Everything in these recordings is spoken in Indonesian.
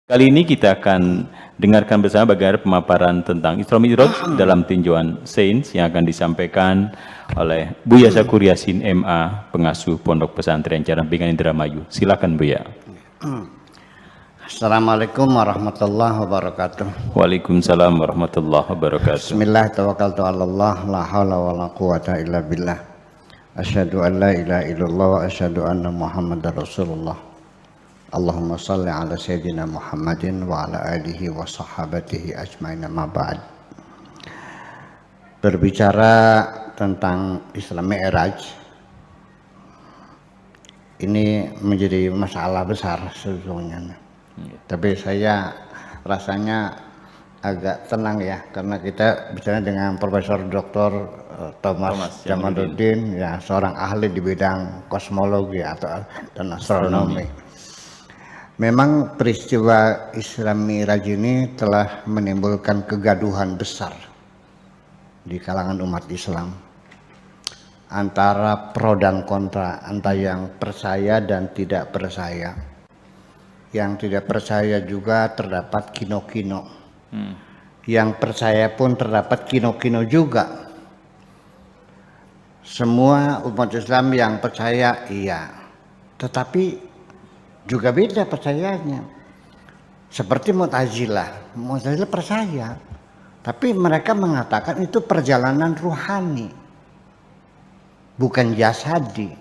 Kali ini kita akan dengarkan bersama bagaimana pemaparan tentang Isra Mi'raj dalam tinjauan sains yang akan disampaikan oleh Buya Zakur Yasin MA, pengasuh Pondok Pesantren Jarampingan Indramayu. Silakan Buya. Assalamualaikum warahmatullahi wabarakatuh. Waalaikumsalam warahmatullahi wabarakatuh. Bismillah tawakkaltu 'alallah la haula wala quwata illa billah. Asyhadu an la ilaha illallah wa asyhadu anna Muhammadar Rasulullah. Allahumma salli ala sayyidina Muhammadin wa ala alihi wa sahabatihi ajmain, amma ba'd. Berbicara tentang Isra Mi'raj ini menjadi masalah besar sesungguhnya. Tapi saya rasanya agak tenang ya, karena kita bicara dengan Profesor Dr. Thomas Jamaluddin, ya, seorang ahli di bidang kosmologi dan astronomi. Memang peristiwa Isra Mi'raj ini telah menimbulkan kegaduhan besar di kalangan umat Islam, antara pro dan kontra, antara yang percaya dan tidak percaya. Yang tidak percaya juga terdapat kino-kino, yang percaya pun terdapat kino-kino juga. Semua umat Islam yang percaya iya, tetapi juga beda percayanya. Seperti Mu'tazilah percaya, tapi mereka mengatakan itu perjalanan ruhani, bukan jasadi.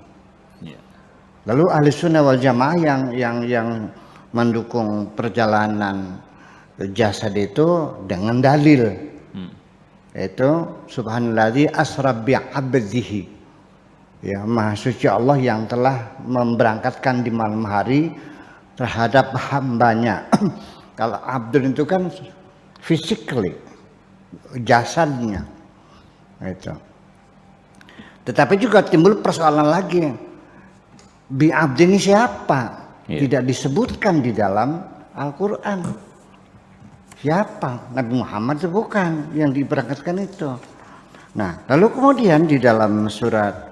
Lalu Ahli Sunnah wal Jamaah yang mendukung perjalanan jasad itu dengan dalil, yaitu subhanalladzi asra bi'abdihi, ya, Maha Suci Allah yang telah memberangkatkan di malam hari terhadap hambanya. Kalau abdul itu kan physically, jasadnya itu. Tetapi juga timbul persoalan lagi, bi abdi ini siapa? Tidak disebutkan di dalam Al-Quran. Siapa? Nabi Muhammad itu bukan yang diberangkatkan itu. Nah, lalu kemudian di dalam surat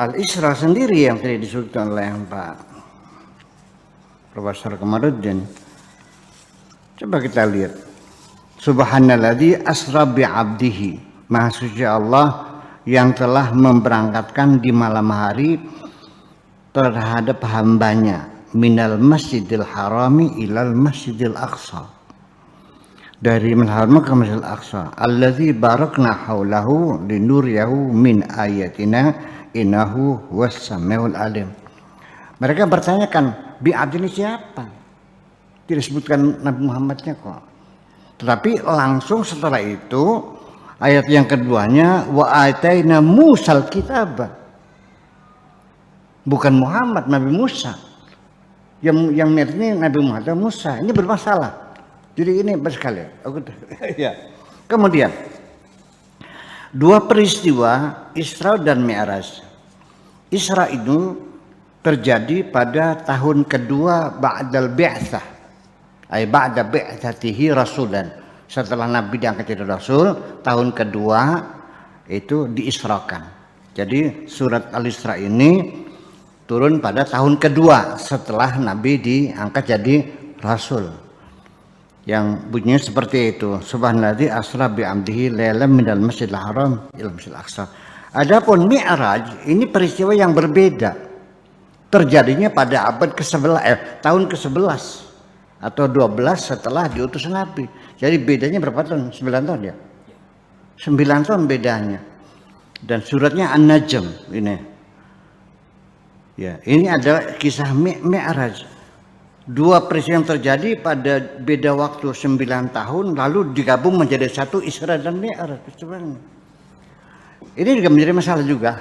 Al-Isra sendiri yang tadi disebutkan oleh Pak Profesor Kamarudin, coba kita lihat. Subhanalladzi asra bi'abdihi, Maha Suci Allah yang telah memberangkatkan di malam hari terhadap hambanya, minal masjidil harami ilal masjidil aqsa, dari Al-Haram ke Masjidil Aqsa, allazi barakna haulahu linuriyahu min ayatina innahu was-samiul alim. Mereka bertanyakan, bi abdi ini siapa? Tidak disebutkan Nabi Muhammadnya kok. Tetapi langsung setelah itu ayat yang keduanya, wa ataina Musal kitaba. Bukan Muhammad, Nabi Musa. Yang ini Nabi Muhammad Musa. Ini bermasalah. Jadi ini bersekali. Ya. Kemudian dua peristiwa Isra dan Mi'raj. Isra itu terjadi pada tahun kedua ba'dal bi'tsah, ay ba'da bi'tsatihi rasulan. Setelah Nabi diangkat jadi Rasul, tahun kedua itu diisrakan. Jadi surat Al-Isra ini turun pada tahun kedua setelah Nabi diangkat jadi Rasul, yang bunyinya seperti itu, subhanalladzi asra bi'amdihi lailan minal masjidil haram ila masjidil aqsa. Adapun Mi'raj ini peristiwa yang berbeda, terjadinya pada abad ke-11, tahun ke-11 atau 12 setelah diutus Nabi. Jadi bedanya berapa tahun? 9 tahun ya? 9 tahun bedanya. Dan suratnya An-Najm ini. Ya, ini adalah kisah Mi'raj. Dua peristiwa yang terjadi pada beda waktu 9 tahun lalu digabung menjadi satu, Isra dan Mi'raj. Ini juga menjadi masalah juga.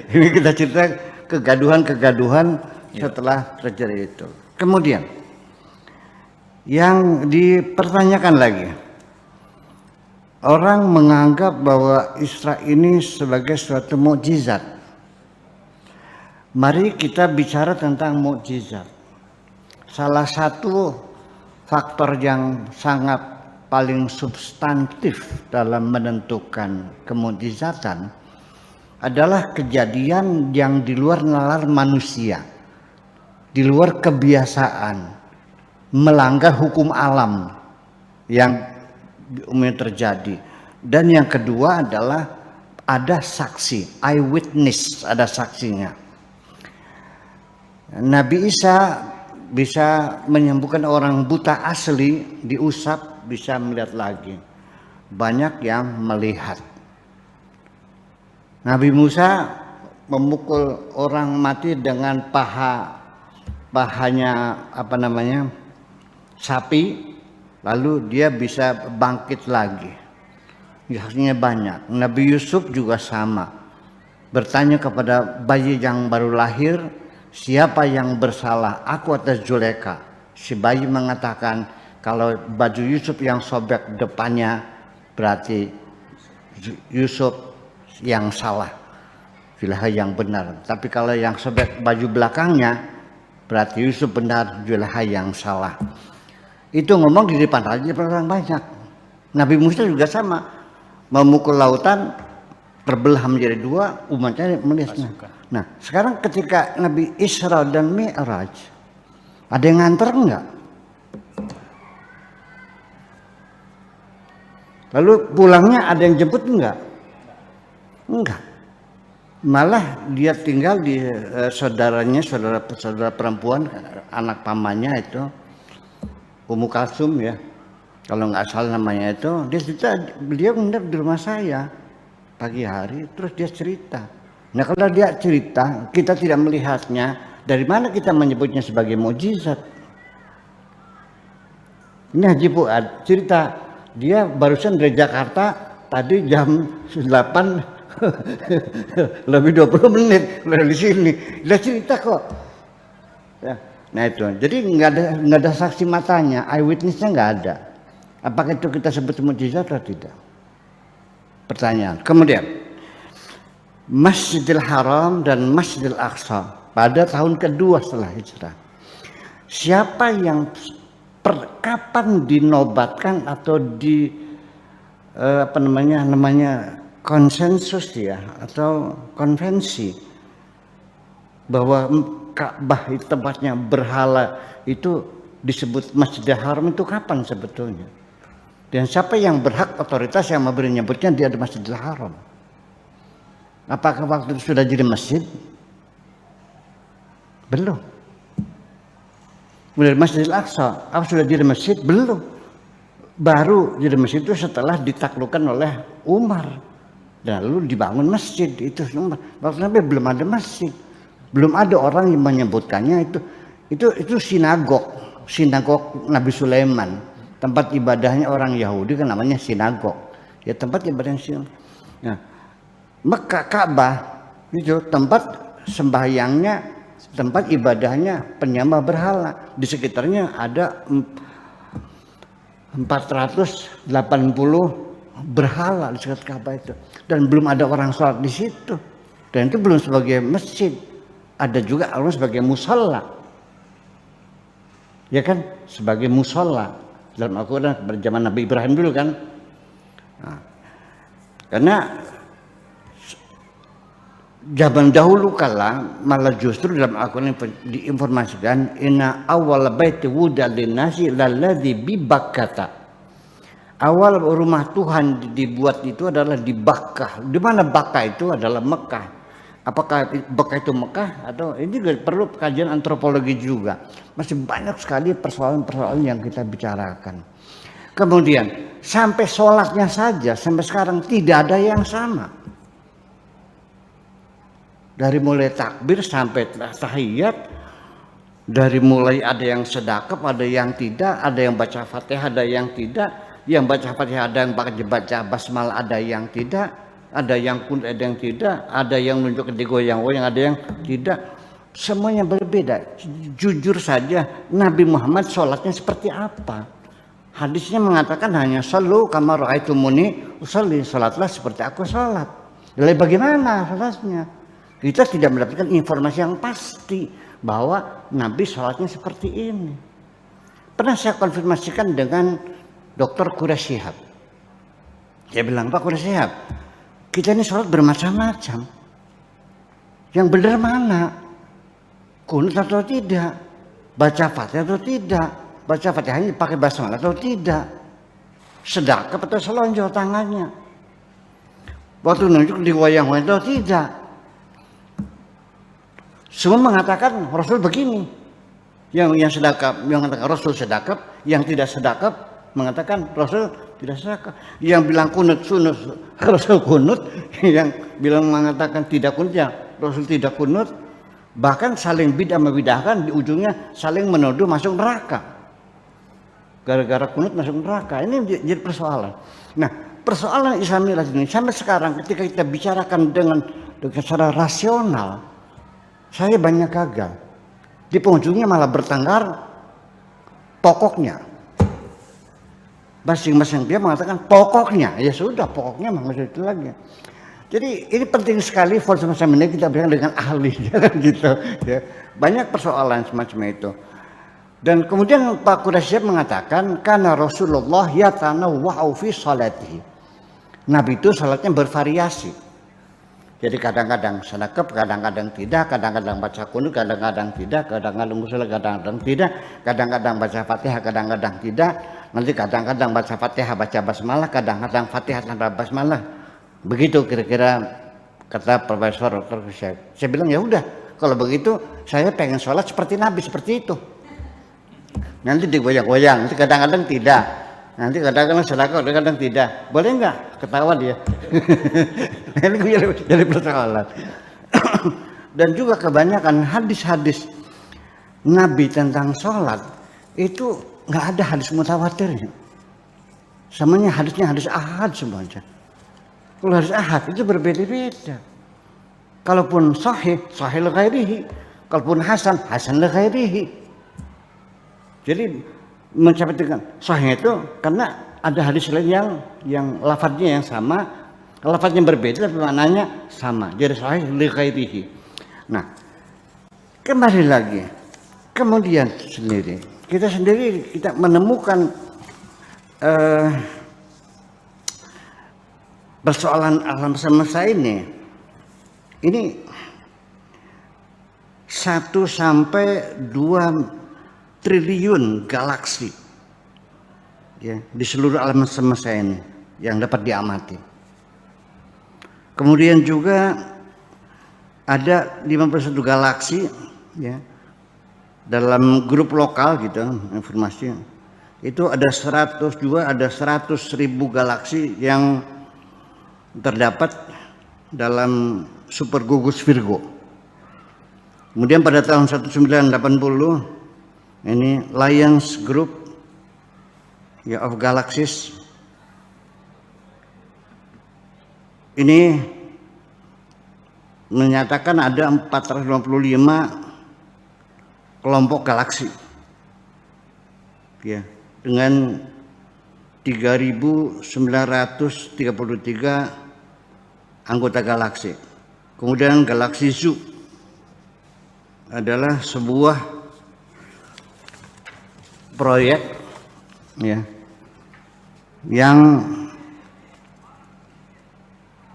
Ini kita cerita kegaduhan setelah terjadi itu. Kemudian yang dipertanyakan lagi, orang menganggap bahwa Isra ini sebagai suatu mukjizat. Mari kita bicara tentang mukjizat. Salah satu faktor yang sangat paling substantif dalam menentukan kemukjizatan adalah kejadian yang di luar nalar manusia, di luar kebiasaan, melanggar hukum alam yang umumnya terjadi. Dan yang kedua adalah ada saksi, eyewitness, ada saksinya. Nabi Isa bisa menyembuhkan orang buta asli, diusap bisa melihat lagi. Banyak yang melihat. Nabi Musa memukul orang mati dengan pahanya sapi, lalu dia bisa bangkit lagi. Saksinya banyak. Nabi Yusuf juga sama, bertanya kepada bayi yang baru lahir, siapa yang bersalah, aku atau Zulekha? Si bayi mengatakan kalau baju Yusuf yang sobek depannya berarti Yusuf yang salah, Zulekha yang benar. Tapi kalau yang sobek baju belakangnya berarti Yusuf benar, Zulekha yang salah. Itu ngomong di depan orang banyak. Nabi Musa juga sama, memukul lautan terbelah menjadi dua, umatnya melihatnya. Nah, sekarang ketika Nabi Isra dan Mi'raj, ada yang nganter enggak? Lalu pulangnya ada yang jemput enggak? Enggak. Malah dia tinggal di saudaranya, saudara perempuan, anak pamannya itu, Ummu Kalsum ya, kalau nggak salah namanya itu. Dia nginep di rumah saya pagi hari, terus dia cerita. Nah kalau dia cerita, kita tidak melihatnya, dari mana kita menyebutnya sebagai mukjizat? Ini Haji Fuad cerita, dia barusan dari Jakarta, tadi jam 8 lebih 20 menit dari sini, dia cerita kok. Ya. Nah itu, jadi nggak ada saksi matanya, eyewitnessnya nggak ada. Apakah itu kita sebut mukjizat atau tidak? Pertanyaan. Kemudian Masjidil Haram dan Masjidil Aqsa pada tahun kedua setelah hijrah. Siapa yang kapan dinobatkan atau namanya konsensus ya atau konvensi bahwa Ka'bah itu tempatnya berhala itu disebut Masjidil Haram, itu kapan sebetulnya? Dan siapa yang berhak, otoritas yang memberi nyebutnya dia di Masjidil Haram? Apakah waktu itu sudah jadi masjid? Belum. Kemudian Masjidil Aqsa, apa sudah jadi masjid? Belum. Baru jadi masjid itu setelah ditaklukkan oleh Umar. Lalu dibangun masjid itu semua. Waktu Nabi belum ada masjid, belum ada orang yang menyebutkannya itu sinagog Nabi Sulaiman, tempat ibadahnya orang Yahudi kan namanya sinagog, ya tempat ibadahnya. Nah, Mekah Ka'bah itu tempat sembahyangnya, tempat ibadahnya penyembah berhala. Di sekitarnya ada 480 berhala di sekitar Ka'bah itu, dan belum ada orang sholat di situ, dan itu belum sebagai masjid. Ada juga orang sebagai musola, ya kan, sebagai musola dalam Al-Quran pada zaman Nabi Ibrahim dulu kan. Nah, karena zaman dahulu kala malah justru dalam Al-Quran diinformasikan inna awwal baiti wudi'a lin-nasi lalladzi bi Bakkah. Awal rumah Tuhan dibuat itu adalah di Bakkah. Di mana Bakkah itu adalah Mekah. Apakah Bakkah itu Mekah atau ini juga perlu kajian antropologi juga. Masih banyak sekali persoalan-persoalan yang kita bicarakan. Kemudian sampai sholatnya saja sampai sekarang tidak ada yang sama. Dari mulai takbir sampai tahiyat, dari mulai ada yang sedekap, ada yang tidak, ada yang baca Fatihah, ada yang tidak. Yang baca Fatihah ada yang baca basmalah, ada yang tidak, ada yang kunut, ada yang tidak, ada yang menunjuk ke digoyang-goyang, ada yang tidak. Semuanya berbeda. Jujur saja, Nabi Muhammad sholatnya seperti apa? Hadisnya mengatakan hanya shollu kama ra'aitumuni usolli, sholatlah seperti aku sholat. Lalu bagaimana sholatnya? Kita tidak mendapatkan informasi yang pasti bahwa Nabi sholatnya seperti ini. Pernah saya konfirmasikan dengan Dr. Quraish Shihab. Saya bilang, Pak Quraish Shihab, kita ini sholat bermacam-macam. Yang benar mana? Kunut atau tidak? Baca Fatihah atau tidak? Baca Fatihahnya pakai basmalah atau tidak? Sedekap atau selonjor tangannya? Waktu nunjuk di wayang-wayang atau tidak? Semua mengatakan Rasul begini. Yang sedekap mengatakan Rasul sedekap, yang tidak sedekap mengatakan Rasul tidak sedekap. Yang bilang kunut sunut Rasul kunut, yang bilang mengatakan tidak kunut ya Rasul tidak kunut. Bahkan saling bidah membidahkan, di ujungnya saling menuduh masuk neraka. Gara-gara kunut masuk neraka. Ini jadi persoalan. Nah, persoalan Islamiyah ini sampai sekarang ketika kita bicarakan dengan secara rasional, saya banyak gagal. Di penghujungnya malah bertengkar pokoknya. Masing-masing dia mengatakan pokoknya. Ya sudah, pokoknya maksud itu lagi. Jadi ini penting sekali for semacam ini kita bilang dengan ahli gitu. Ya. Banyak persoalan semacam itu. Dan kemudian Pak Quraisy mengatakan karena Rasulullah yatanawwa'u fi salatihi. Nabi itu salatnya bervariasi. Jadi kadang-kadang sedekap, kadang-kadang tidak, kadang-kadang baca kunut, kadang-kadang tidak, kadang-kadang usul, kadang-kadang tidak, kadang-kadang baca Fatihah, kadang-kadang tidak. Nanti kadang-kadang baca Fatihah, baca basmalah, kadang-kadang Fatihah tanpa basmalah. Begitu kira-kira kata Profesor Dr. Syekh. Saya bilang ya udah, kalau begitu saya pengen sholat seperti Nabi seperti itu. Nanti digoyang-goyang, nanti kadang-kadang tidak, nanti kadang-kadang sedekah, kadang-kadang tidak. Boleh nggak? Ketawa dia. Ini jadi persoalan. Dan juga kebanyakan hadis-hadis Nabi tentang sholat itu nggak ada hadis mutawatirnya. Semuanya hadisnya hadis ahad semuanya. Kalau hadis ahad itu berbeda-beda. Kalaupun sahih, sahih li ghairihi. Kalaupun hasan, hasan li ghairihi. Jadi mencapai dengan sahih itu karena ada hadis lain yang lafadznya yang sama, lafadznya berbeda tapi maknanya sama. Jadi sahih li ghairihi. Nah, kembali lagi. Kemudian kita menemukan persoalan alam semesta ini 1 sampai 2 triliun galaksi ya, di seluruh alam semesta ini yang dapat diamati. Kemudian juga ada 51 galaksi ya, dalam grup lokal gitu informasi. Itu ada 100 ribu galaksi yang terdapat dalam super gugus Virgo. Kemudian pada tahun 1980 ini Lions Group ya, of Galaxies ini menyatakan ada 455 kelompok galaksi ya, dengan 3.933 anggota galaksi. Kemudian galaksi Zoo adalah sebuah proyek ya, yang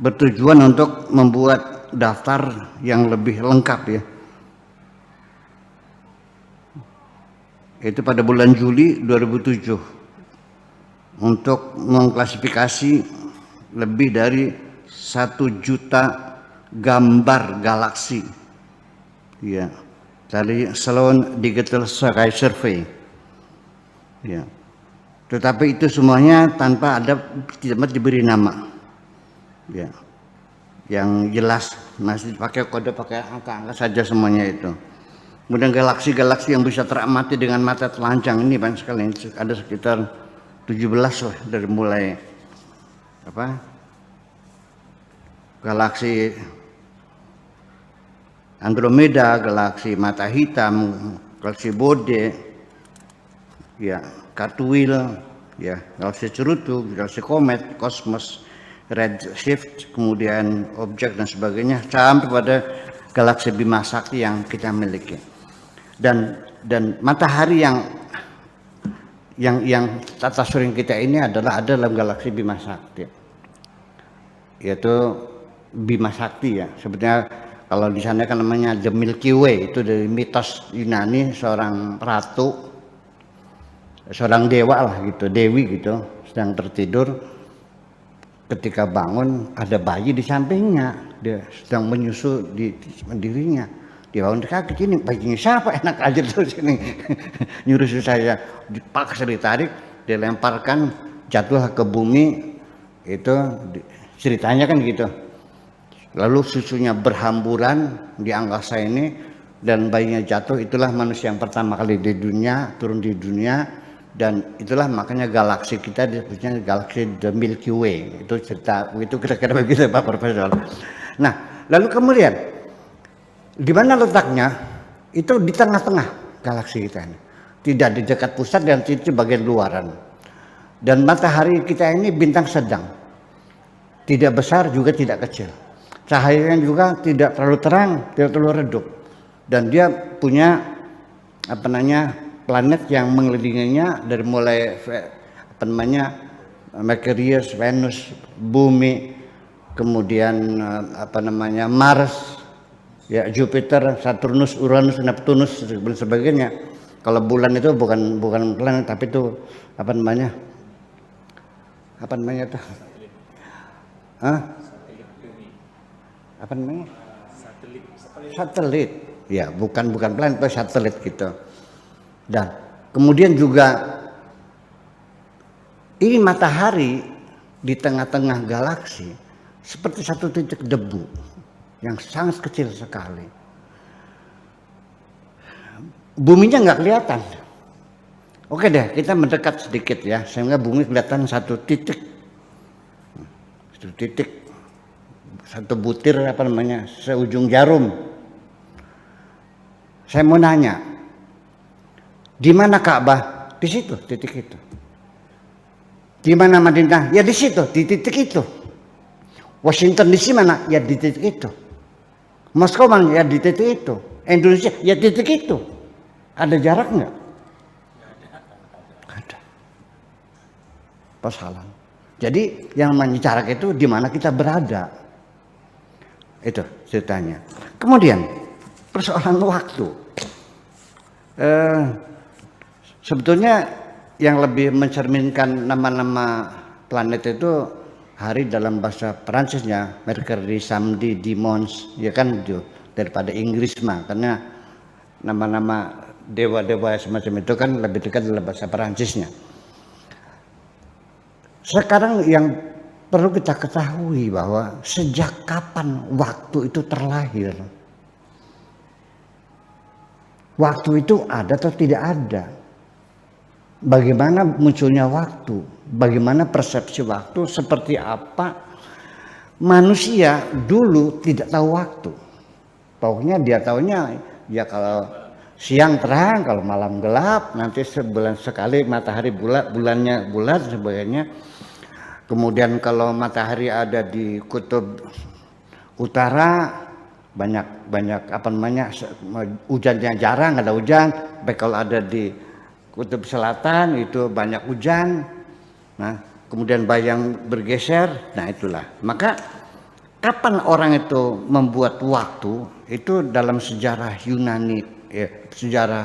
bertujuan untuk membuat daftar yang lebih lengkap ya. Itu pada bulan Juli 2007 untuk mengklasifikasi lebih dari 1 juta gambar galaksi ya, dari Sloan Digital Sky Survey ya. Tetapi itu semuanya tanpa ada, tidak diberi nama ya, yang jelas masih pakai kode, pakai angka-angka saja semuanya itu. Kemudian galaksi-galaksi yang bisa teramati dengan mata telanjang ini banyak sekali, ada sekitar 17 lah, dari mulai galaksi Andromeda, galaksi mata hitam, galaksi Bode, ya, Cartwheel, ya, galaksi cerutu, galaksi komet, kosmos, redshift, kemudian objek dan sebagainya, sampai pada galaksi Bima Sakti yang kita miliki. Dan matahari yang tata surya kita ini adalah ada dalam galaksi Bima Sakti, yaitu Bima Sakti ya. Sebenarnya Kalau di sana kan namanya The Milky Way, itu dari mitos Yunani, seorang ratu, seorang dewa lah gitu, dewi gitu, sedang tertidur. Ketika bangun ada bayi di sampingnya, dia sedang menyusu di dirinya. Dia bangun kaget, ini bayinya siapa? Enak aja terus ini nyuruh saya, dipaksa ditarik, dilemparkan, jatuh ke bumi. Itu ceritanya kan gitu. Lalu susunya berhamburan di angkasa ini dan bayinya jatuh. Itulah manusia yang pertama kali di dunia, turun di dunia, dan itulah makanya galaksi kita disebutnya galaksi The Milky Way. Itu cerita itu kira-kira begitu Pak Profesor. Nah, lalu kemudian di mana letaknya? Itu di tengah-tengah galaksi kita ini. Tidak di dekat pusat dan itu bagian luaran. Dan matahari kita ini bintang sedang. Tidak besar juga tidak kecil. Cahayanya juga tidak terlalu terang, tidak terlalu redup. Dan dia punya planet yang mengelilinginya dari mulai Merkurius, Venus, Bumi, kemudian Mars, ya Jupiter, Saturnus, Uranus, Neptunus dan sebagainya. Kalau bulan itu bukan planet tapi itu apa namanya tuh? Satelit. Ya, bukan planet, itu satelit gitu. Dan kemudian juga ini matahari di tengah-tengah galaksi seperti satu titik debu yang sangat kecil sekali. Buminya nggak kelihatan. Oke deh, kita mendekat sedikit ya, sehingga bumi kelihatan satu titik, satu butir seujung jarum. Saya mau nanya, di mana Ka'bah? Di situ, titik itu. Di mana Madinah? Ya di situ, di titik itu. Washington DC mana? Ya di titik itu. Moskow mana? Ya di titik itu. Indonesia? Ya di titik itu. Ada jarak nggak? Ada. Persoalan. Jadi yang namanya jarak itu di mana kita berada. Itu ceritanya. Kemudian persoalan waktu. Sebetulnya yang lebih mencerminkan nama-nama planet itu hari dalam bahasa Perancisnya Mercury, Samedi, Dimanche, ya kan itu daripada Inggris mah, karena nama-nama dewa-dewa semacam itu kan lebih dekat dalam bahasa Perancisnya. Sekarang yang perlu kita ketahui bahwa sejak kapan waktu itu terlahir? Waktu itu ada atau tidak ada? Bagaimana munculnya waktu? Bagaimana persepsi waktu? Seperti apa? Manusia dulu tidak tahu waktu. Pokoknya dia tahunya ya kalau siang terang, kalau malam gelap, nanti sebulan sekali matahari bulannya bulat sebagainya. Kemudian kalau matahari ada di kutub utara banyak hujannya jarang, ada hujan. Baik kalau ada di kutub selatan itu banyak hujan. Nah, kemudian bayang bergeser. Nah, itulah. Maka kapan orang itu membuat waktu? Itu dalam sejarah Yunani, sejarah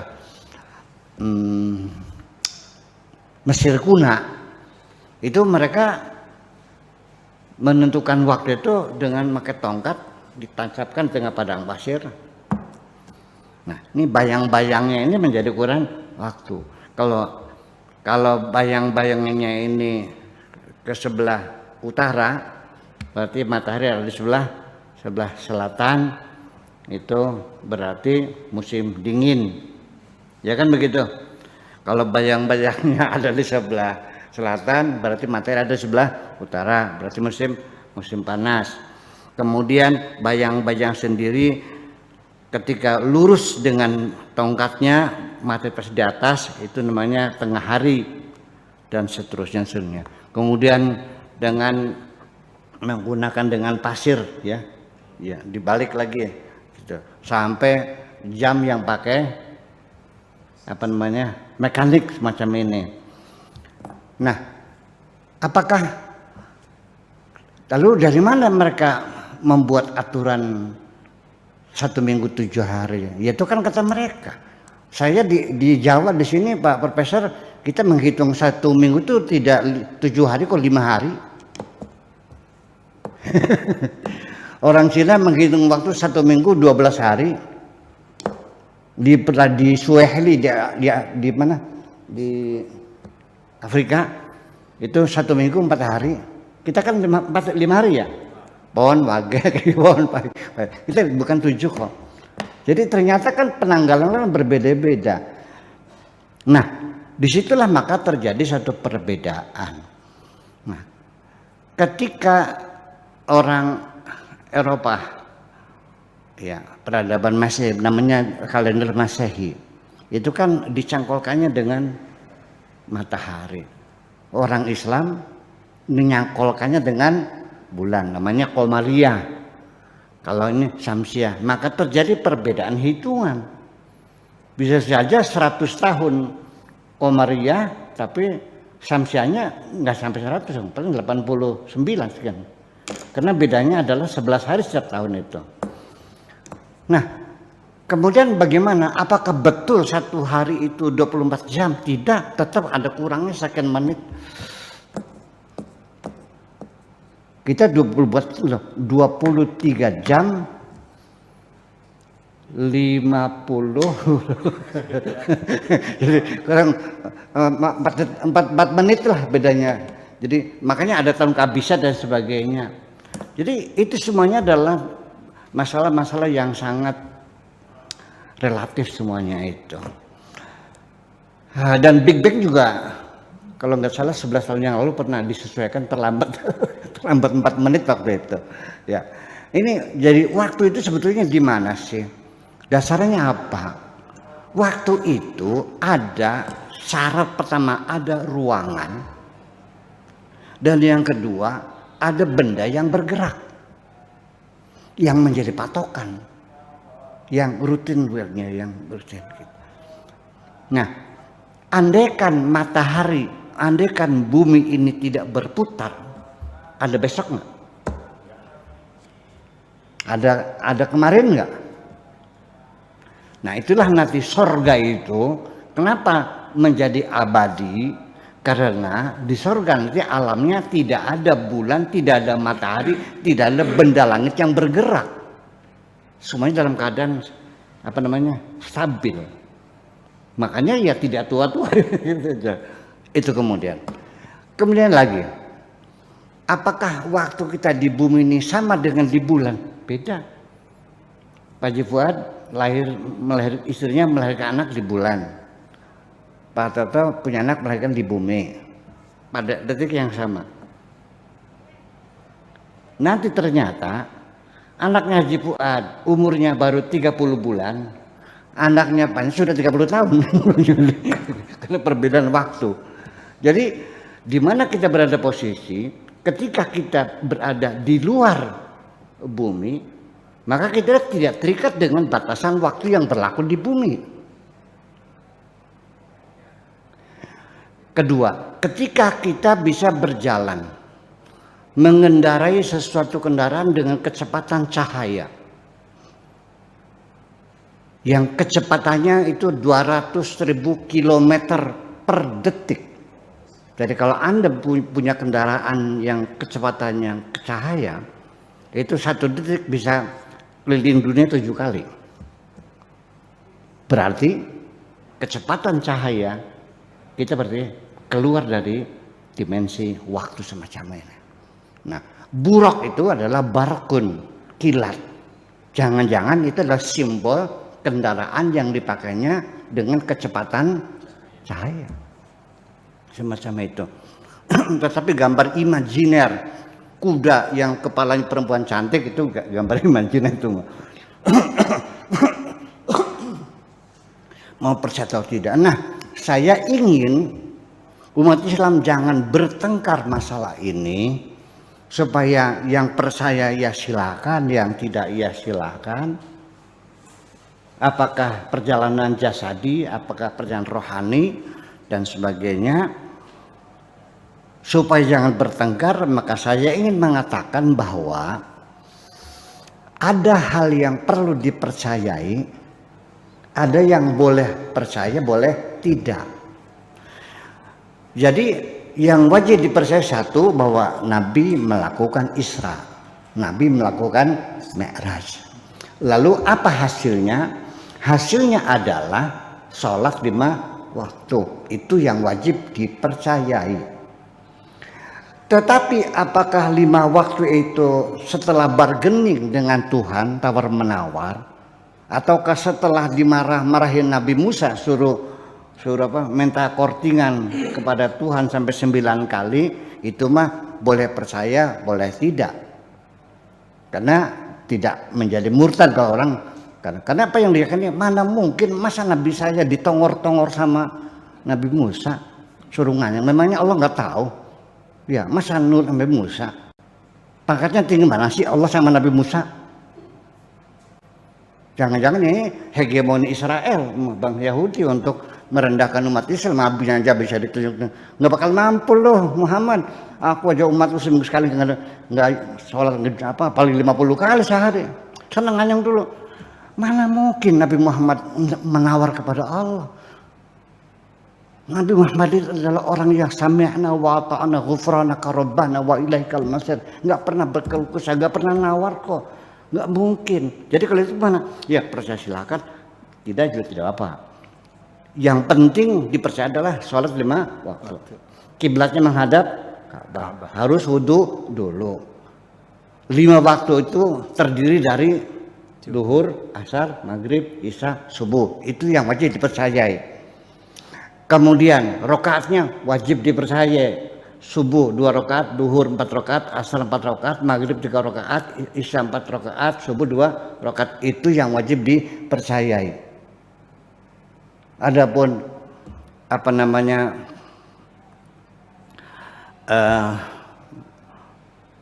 Mesir kuno. Itu mereka menentukan waktu itu dengan pakai tongkat ditancapkan tengah padang pasir. Nah, ini bayang-bayangnya ini menjadi ukuran waktu. Kalau bayang-bayangnya ini ke sebelah utara, berarti matahari ada di sebelah selatan, itu berarti musim dingin. Ya kan begitu. Kalau bayang-bayangnya ada di sebelah selatan, berarti matahari ada di sebelah utara, berarti musim panas. Kemudian bayang-bayang sendiri ketika lurus dengan tongkatnya matahari pas di atas itu namanya tengah hari dan seterusnya. Kemudian dengan menggunakan dengan pasir ya dibalik lagi gitu, sampai jam yang pakai mekanik semacam ini. Nah, apakah lalu dari mana mereka membuat aturan 1 minggu 7 hari. Ya itu kan kata mereka. Saya di Jawa di sini Pak Profesor, kita menghitung 1 minggu itu tidak 7 hari kok 5 hari. Orang Cina menghitung waktu 1 minggu 12 hari. Di Swahili di mana? Di Afrika itu 1 minggu 4 hari. Kita kan 5 hari ya. Pohon wage, pohon pagi. Kita bukan 7 kok. Jadi ternyata kan penanggalan berbeda-beda. Nah, disitulah maka terjadi satu perbedaan. Nah, ketika orang Eropa, ya peradaban Masehi, namanya kalender Masehi, itu kan dicangkolkannya dengan matahari. Orang Islam menyangkolkannya dengan bulan, namanya Qomariyah. Kalau ini Syamsiah, maka terjadi perbedaan hitungan. Bisa saja 100 tahun Qomariyah, tapi Syamsiahnya nggak sampai 100, paling 89 sekian. Karena bedanya adalah 11 hari setiap tahun itu. Nah, kemudian bagaimana? Apakah betul 1 hari itu 24 jam? Tidak, tetap ada kurangnya sekian menit. Kita 23 jam 50 jadi kurang 4 menit lah bedanya. Jadi makanya ada tahun kehabisan dan sebagainya. Jadi itu semuanya adalah masalah-masalah yang sangat relatif semuanya itu. Dan Big Bang juga kalau nggak salah 11 tahun yang lalu pernah disesuaikan terlambat 4 menit waktu itu. Ya, ini jadi waktu itu sebetulnya di mana sih? Dasarnya apa? Waktu itu ada syarat pertama, ada ruangan, dan yang kedua ada benda yang bergerak, yang menjadi patokan, yang rutin worknya, yang rutin. Nah, andaikan matahari, andaikan bumi ini tidak berputar, ada besok nggak? Ada kemarin nggak? Nah, itulah nanti sorga itu kenapa menjadi abadi, karena di sorga nanti alamnya tidak ada bulan, tidak ada matahari, tidak ada benda langit yang bergerak, semuanya dalam keadaan stabil. Makanya ya tidak tua-tua. Itu kemudian lagi, apakah waktu kita di bumi ini sama dengan di bulan? Beda. Pak Haji Fuad istrinya melahirkan anak di bulan. Pak Toto punya anak melahirkan di bumi pada detik yang sama. Nanti ternyata anaknya Haji Fuad umurnya baru 30 bulan, anaknya Pak sudah 30 tahun. Karena perbedaan waktu. Jadi di mana kita berada posisi ketika kita berada di luar bumi, maka kita tidak terikat dengan batasan waktu yang berlaku di bumi. Kedua, ketika kita bisa berjalan, mengendarai sesuatu kendaraan dengan kecepatan cahaya, yang kecepatannya itu 200.000 km per detik. Jadi kalau Anda punya kendaraan yang kecepatannya cahaya, itu 1 detik bisa keliling dunia 7 kali. Berarti kecepatan cahaya kita berarti keluar dari dimensi waktu semacam ini. Nah, buraq itu adalah barkun, kilat. Jangan-jangan itu adalah simbol kendaraan yang dipakainya dengan kecepatan cahaya. Semacam itu. Tetapi gambar imajiner kuda yang kepalanya perempuan cantik itu gambar imajiner itu. Mau percaya atau tidak? Nah, saya ingin umat Islam jangan bertengkar masalah ini, supaya yang percaya ya silakan, yang tidak ya silakan. Apakah perjalanan jasadi, apakah perjalanan rohani dan sebagainya. Supaya jangan bertengkar, maka saya ingin mengatakan bahwa ada hal yang perlu dipercayai, ada yang boleh percaya, boleh tidak. Jadi yang wajib dipercaya satu, bahwa Nabi melakukan Isra, Nabi melakukan Mi'raj. Lalu apa hasilnya? Hasilnya adalah sholat 5 waktu. Itu yang wajib dipercayai. Tetapi apakah 5 waktu itu setelah bargaining dengan Tuhan, tawar menawar, ataukah setelah dimarah-marahin Nabi Musa suruh minta kortingan kepada Tuhan sampai 9 kali, itu mah boleh percaya boleh tidak, karena tidak menjadi murtad kalau orang. Karena apa yang diyakini, mana mungkin masa Nabi saya ditongor-tongor sama Nabi Musa suruh nganyang, memangnya Allah nggak tahu ya, masa nurut Nabi Musa pangkatnya tinggi mana sih Allah sama Nabi Musa? Jangan-jangan ini hegemoni Israel, bang Yahudi, untuk merendahkan umat Islam. Nabi aja bisa ditunjuk, nggak bakal mampu loh Muhammad. Aku aja umat muslim sekali nggak sholat paling 50 kali sehari. Senang nganyang dulu. Mana mungkin Nabi Muhammad menawar kepada Allah? Nabi Muhammad itu adalah orang yang sami'na wa ta'ana ghufranaka rabbana wa ilaikal masir. Nggak pernah berkeluh kesah, nggak pernah nawar kok. Nggak mungkin. Jadi kalau itu mana? Ya percaya silakan, tidak juga tidak apa. Yang penting dipercaya adalah sholat 5 waktu. Kiblatnya menghadap Ka'bah. Harus wudu dulu. 5 waktu itu terdiri dari duhur, asar, maghrib, isya, subuh. Itu yang wajib dipercayai. Kemudian rokaatnya wajib dipercayai. Subuh 2 rakaat, duhur 4 rakaat, asar 4 rakaat, maghrib 3 rakaat, isya 4 rakaat, subuh 2 rakaat. Itu yang wajib dipercayai. Adapun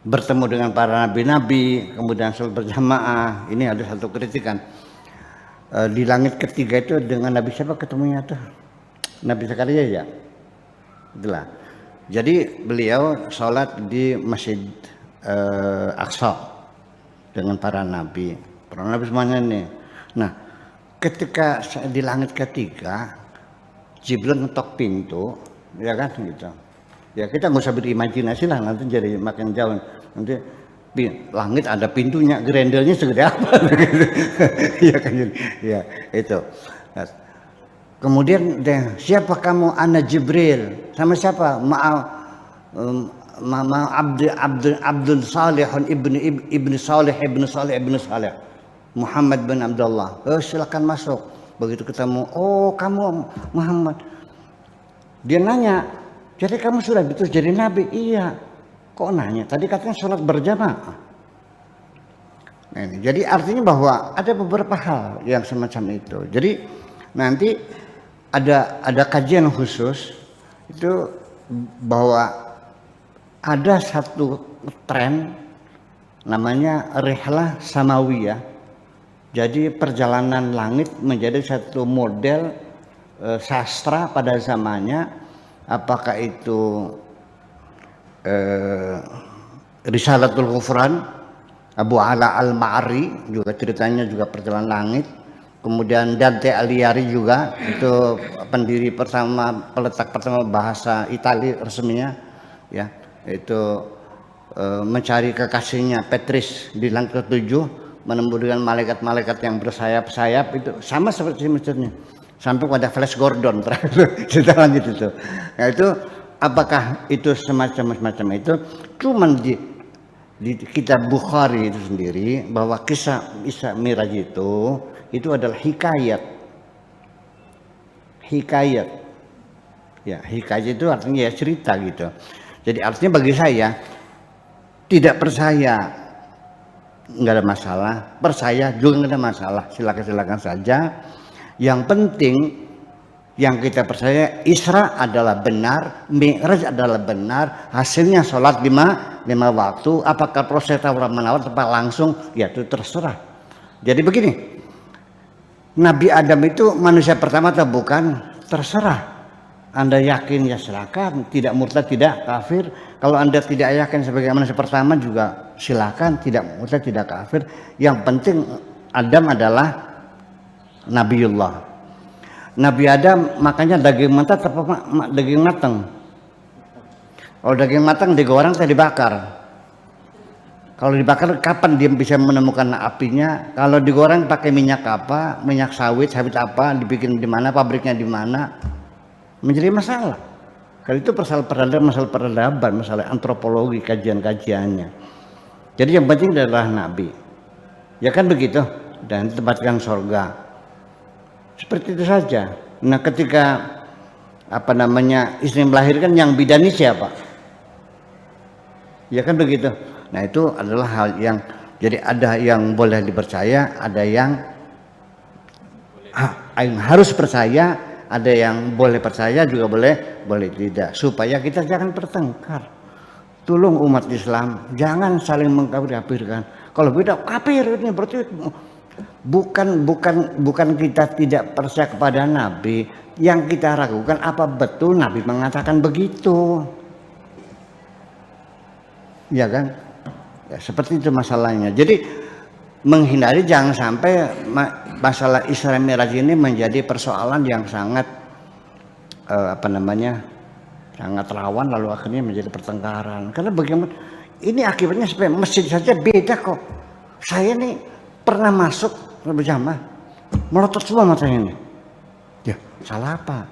bertemu dengan para nabi-nabi, kemudian sholat berjamaah, ini ada satu kritikan. Di langit ketiga itu dengan Nabi siapa ketemunya tuh? Nabi Zakaria ya. Itulah. Jadi beliau sholat di Masjid Aqsa dengan para nabi semuanya nih. Nah, ketika di langit ketiga, Jibril ngetok pintu, ya kan gitu. Ya kita nggak usah berimajinasi lah, nanti jadi makin jauh. Nanti langit ada pintunya, grendelnya segede apa? Iya kan? Ya itu. Nah, kemudian siapa kamu? Ana Jibril. Sama siapa? Abdul Salihun ibni Salih. Muhammad bin Abdullah. Silakan masuk. Begitu ketemu, oh kamu Muhammad. Dia nanya, jadi kamu sudah betul jadi nabi? Iya. Kok nanya? Tadi katanya sholat berjamaah. Nah, ini. Jadi artinya bahwa ada beberapa hal yang semacam itu. Jadi nanti ada kajian khusus itu bahwa ada satu tren namanya rihlah samawiyah. Jadi perjalanan langit menjadi satu model sastra pada zamannya, apakah itu Risalatul Ghufran Abu Ala Al-Ma'ari juga ceritanya juga perjalanan langit. Kemudian Dante Alighieri juga itu pendiri pertama, peletak pertama bahasa Italia resminya, ya itu mencari kekasihnya Petris di langit ketujuh, menembus dengan malaikat-malaikat yang bersayap-sayap, itu sama seperti misalnya sampai pada Flash Gordon terakhir kita lanjut itu. Nah itu apakah itu semacam itu? Cuman di kitab Bukhari itu sendiri bahwa kisah Isra Mi'raj itu adalah hikayat. Ya, hikayat itu artinya ya cerita gitu. Jadi artinya bagi saya tidak percaya nggak ada masalah, percaya juga nggak ada masalah, silakan saja. Yang penting yang kita percaya Isra adalah benar, Mi'raj adalah benar, hasilnya sholat 5 waktu. Apakah proses tawar menawar tepat langsung, ya itu terserah. Jadi begini, Nabi Adam itu manusia pertama atau bukan? Terserah. Anda yakin ya silakan, tidak murtad, tidak kafir. Kalau Anda tidak yakin sebagaimana pertama juga silakan, saya tidak kafir. Yang penting Adam adalah Nabiullah. Nabi Adam makanya daging mentah atau daging matang? Kalau daging matang digoreng atau dibakar? Kalau dibakar kapan dia bisa menemukan apinya? Kalau digoreng pakai minyak apa? Minyak sawit apa? Dibikin di mana? Pabriknya di mana? Menjadi masalah. Kalau itu masalah peradaban, masalah antropologi, kajian-kajiannya. Jadi yang penting adalah Nabi. Ya kan begitu? Dan ditempatkan surga. Seperti itu saja. Nah, ketika istri melahirkan, yang bidani siapa? Ya kan begitu. Nah, itu adalah hal yang jadi ada yang boleh dipercaya, ada yang harus percaya, ada yang boleh percaya juga boleh tidak, supaya kita jangan bertengkar. Tolong umat Islam jangan saling mengkafir-kafirkan. Kalau beda kafir ini berarti bukan kita tidak percaya kepada Nabi. Yang kita ragukan apa betul Nabi mengatakan begitu. Ya kan? Ya, seperti itu masalahnya. Jadi menghindari jangan sampai masalah Isra Mi'raj ini menjadi persoalan yang sangat sangat rawan lalu akhirnya menjadi pertengkaran. Karena bagaimana ini akibatnya sampai masjid saja beda kok. Saya nih pernah masuk berjamaah melotot semua matanya ini. Ya, salah apa?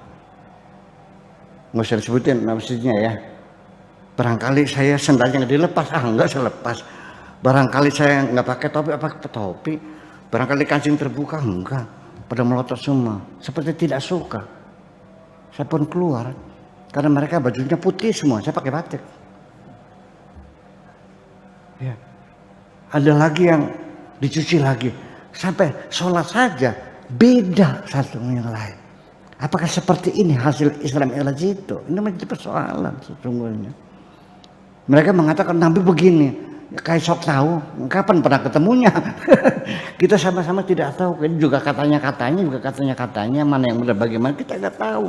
Nggak usah disebutin masjidnya ya. Barangkali saya sendalnya nggak dilepas, enggak saya lepas. Barangkali saya nggak pakai topi, barangkali kancing terbuka, enggak. Pada melotot semua, seperti tidak suka. Saya pun keluar, karena mereka bajunya putih semua, saya pakai batik. Ya. Ada lagi yang dicuci lagi, sampai sholat saja beda satu dengan yang lain. Apakah seperti ini hasil Isra Mi'raj itu? Ini menjadi persoalan sesungguhnya. Mereka mengatakan Nabi begini, kayak sok tahu, kapan pernah ketemunya? Kita sama-sama tidak tahu. Ini juga katanya, mana yang benar bagaimana kita tidak tahu.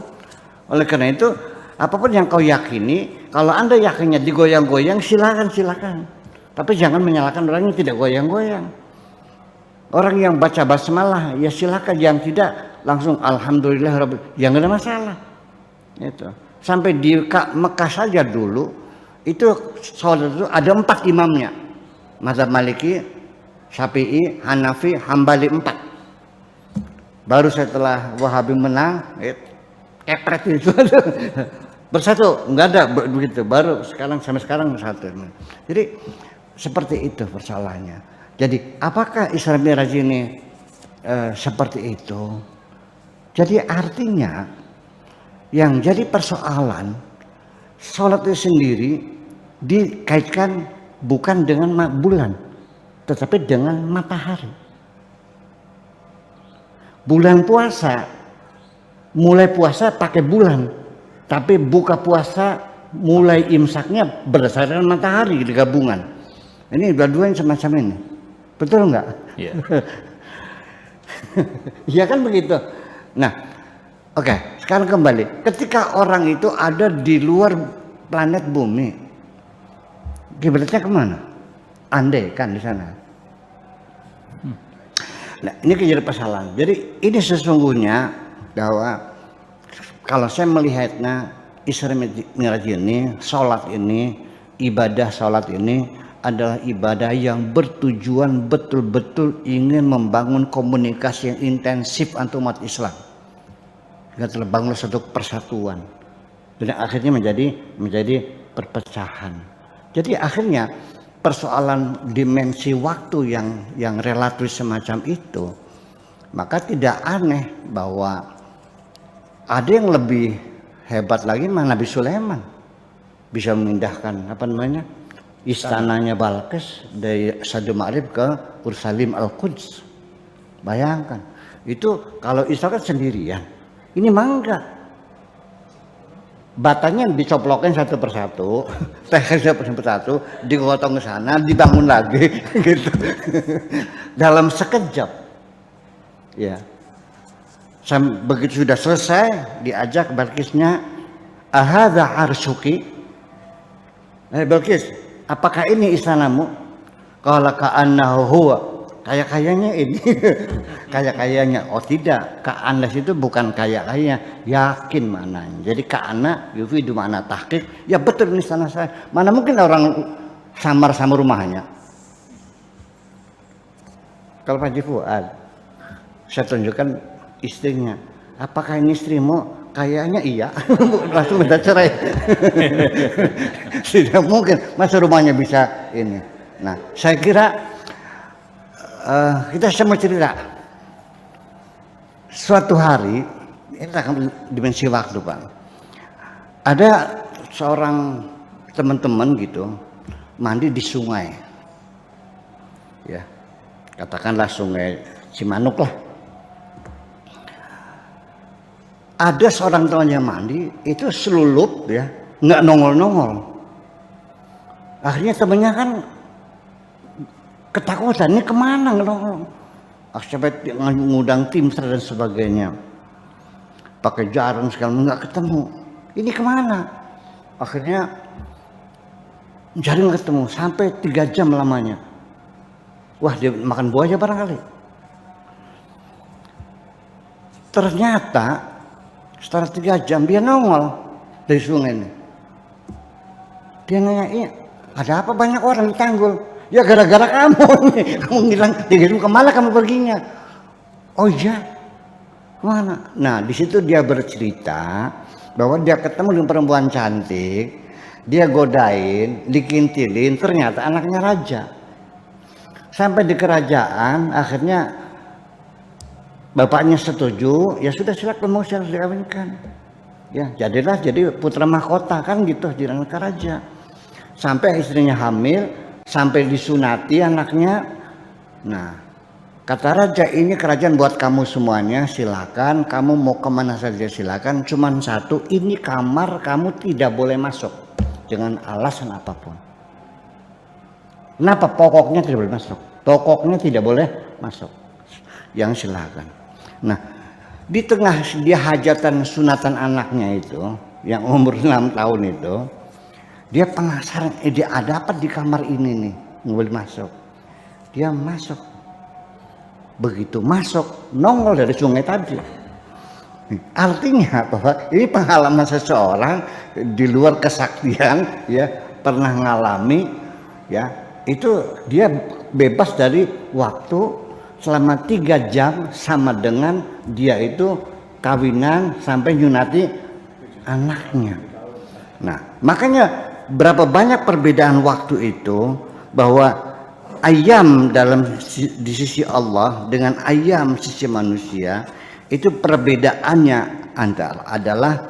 Oleh karena itu, apapun yang kau yakini, kalau Anda yakinnya digoyang-goyang, silakan. Tapi jangan menyalahkan orang yang tidak goyang-goyang. Orang yang baca basmalah, ya silakan. Yang tidak, langsung alhamdulillah, yang tidak ada masalah. Itu. Sampai di Mekah saja dulu. Itu sholat itu ada 4 imamnya, mazhab Maliki, Syafi'i, Hanafi, Hambali 4. Baru setelah Wahabi menang, kepret itu bersatu, nggak ada begitu. Baru sampai sekarang satu. Jadi seperti itu persoalannya. Jadi apakah Isra Mi'raj ini seperti itu? Jadi artinya yang jadi persoalan sholat itu sendiri dikaitkan bukan dengan bulan, tetapi dengan matahari. Bulan puasa, mulai puasa pakai bulan, tapi buka puasa mulai imsaknya berdasarkan matahari digabungan. Ini dua-duanya semacam ini, betul nggak? Iya. Ya kan begitu. Nah, oke, sekarang kembali. Ketika orang itu ada di luar planet bumi, kiblatnya kemana? Andai kan di sana. Nah, ini jadi persoalan. Jadi ini sesungguhnya bahwa kalau saya melihatnya Isra Mi'raj ini, sholat ini, ibadah sholat ini adalah ibadah yang bertujuan betul-betul ingin membangun komunikasi yang intensif antar umat Islam. Kita telah bangun satu persatuan. Dan akhirnya menjadi perpecahan. Jadi akhirnya persoalan dimensi waktu yang relatif semacam itu, maka tidak aneh bahwa ada yang lebih hebat lagi, Nabi Sulaiman bisa memindahkan istananya Balqis dari Sadu Ma'rib ke Ursalim Al-Quds. Bayangkan, itu kalau Isra kan sendirian, ini mangga. Batanya dicoplokin satu persatu, satu persatu, digotong ke sana, dibangun lagi, gitu. Dalam sekejap, ya. Begitu sudah selesai, diajak Balqisnya, ahadza arsyuki. Bilqis, apakah ini istanamu? Qala ka'annahu huwa. Kayaknya ini. Kayaknya. Oh tidak, ka'annas itu bukan kayaknya, yakin maknanya. Jadi ka'anna yufidu makna tahqiq. Ya betul ini istana saya. Mana mungkin orang samar sama rumahnya. Kalau Pak Haji Fuad, saya tunjukkan istrinya. Apakah ini istrimu? Kayaknya iya. Langsung minta cerai. Tidak mungkin. Masa rumahnya bisa ini. Nah, saya kira kita semua cerita. Suatu hari, ini akan dimensi waktu Pak. Ada seorang teman-teman gitu mandi di sungai. Ya, katakanlah sungai Cimanuk lah. Ada seorang teman yang mandi itu selulup ya, nggak nongol-nongol. Akhirnya temannya kan ketakutan, ini kemana nggak nongol? Sampai ngundang tim dan sebagainya, pakai jarum segala nggak ketemu. Ini kemana? Akhirnya cari nggak ketemu sampai 3 jam lamanya. Wah, dia makan buahnya barangkali. Ternyata setelah 3 jam dia nongol dari sungai ini. Dia nanya, iya, ada apa banyak orang di Tanggul? Ya gara-gara kamu nih, kamu bilang 3 jam kemana kamu perginya? Oh iya, kemana? Nah di situ dia bercerita bahwa dia ketemu dengan perempuan cantik, dia godain, dikintilin, ternyata anaknya raja. Sampai di kerajaan, akhirnya bapaknya setuju, ya sudah silakan mau dikawinkan. Ya, jadilah jadi putra mahkota kan gitu di negara raja. Sampai istrinya hamil, sampai disunati anaknya. Nah, kata raja, ini kerajaan buat kamu semuanya, silakan. Kamu mau kemana saja silakan. Cuman satu, ini kamar kamu tidak boleh masuk dengan alasan apapun. Kenapa? Pokoknya tidak boleh masuk. Pokoknya tidak boleh masuk. Yang silakan. Nah, di tengah dia hajatan sunatan anaknya itu, yang umur 6 tahun itu, dia penasaran, dia ada apa di kamar ini nih, nggak boleh masuk. Dia masuk. Begitu masuk, nongol dari sungai tadi. Artinya bahwa ini pengalaman seseorang di luar kesaktian, ya pernah ngalami, ya itu dia bebas dari waktu selama 3 jam sama dengan dia itu kawinan sampai nyunati anaknya. Nah, makanya berapa banyak perbedaan waktu itu, bahwa ayam di sisi Allah dengan ayam sisi manusia itu perbedaannya adalah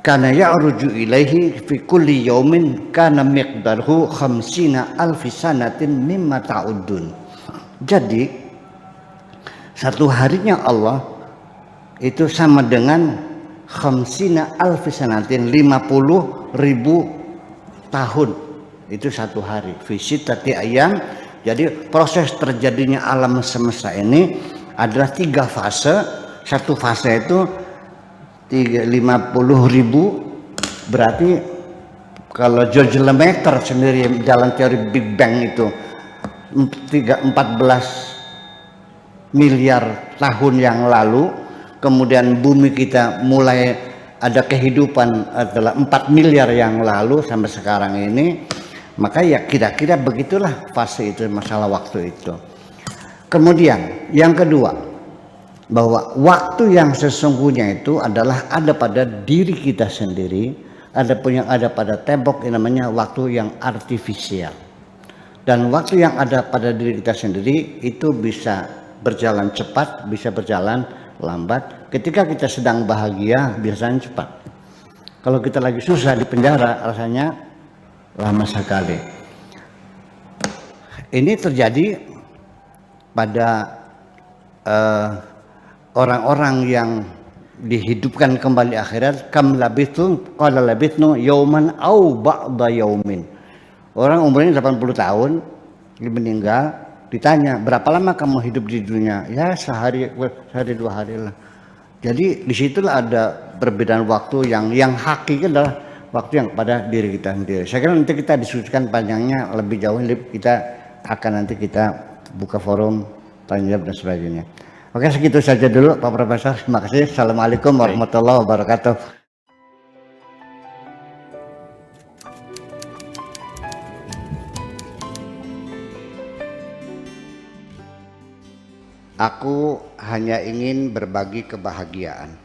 kana ya'ruju ilaihi fi kulli yaumin kana miqdaruhu 50 alfi sanatin mimma ta'uddun. Jadi satu harinya Allah itu sama dengan 50 alfi sanatin, 50.000 tahun. Itu satu hari. Fi sittati ayyam. Jadi proses terjadinya alam semesta ini adalah 3 fase. Satu fase itu 50.000, berarti kalau George Lemaitre sendiri dalam teori Big Bang itu 14 miliar tahun yang lalu, kemudian bumi kita mulai ada kehidupan adalah 4 miliar yang lalu sampai sekarang ini, maka ya kira-kira begitulah fase itu, masalah waktu itu. Kemudian yang kedua, bahwa waktu yang sesungguhnya itu adalah ada pada diri kita sendiri, ada pun yang ada pada tembok, yang namanya waktu yang artifisial. Dan waktu yang ada pada diri kita sendiri itu bisa berjalan cepat, bisa berjalan lambat. Ketika kita sedang bahagia biasanya cepat. Kalau kita lagi susah di penjara rasanya lama sekali. Ini terjadi pada orang-orang yang dihidupkan kembali akhirat. Kam labithum qala labithnu yauman au ba'da yaumin. Orang umurnya 80 tahun, dia meninggal, ditanya berapa lama kamu hidup di dunia? Ya sehari 2 hari lah. Jadi disitulah ada perbedaan waktu yang hakiki adalah waktu yang kepada diri kita sendiri. Saya kira nanti kita diskusikan panjangnya lebih jauh, kita akan nanti kita buka forum tanya jawab dan sebagainya. Oke, segitu saja dulu Pak Profesor. Terima kasih. Assalamualaikum warahmatullahi wabarakatuh. Aku hanya ingin berbagi kebahagiaan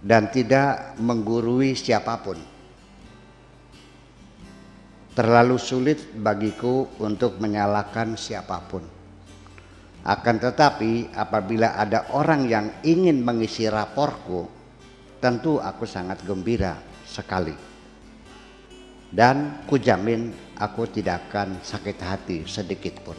dan tidak menggurui siapapun. Terlalu sulit bagiku untuk menyalahkan siapapun. Akan tetapi apabila ada orang yang ingin mengisi raporku, tentu aku sangat gembira sekali. Dan kujamin aku tidak akan sakit hati sedikit pun.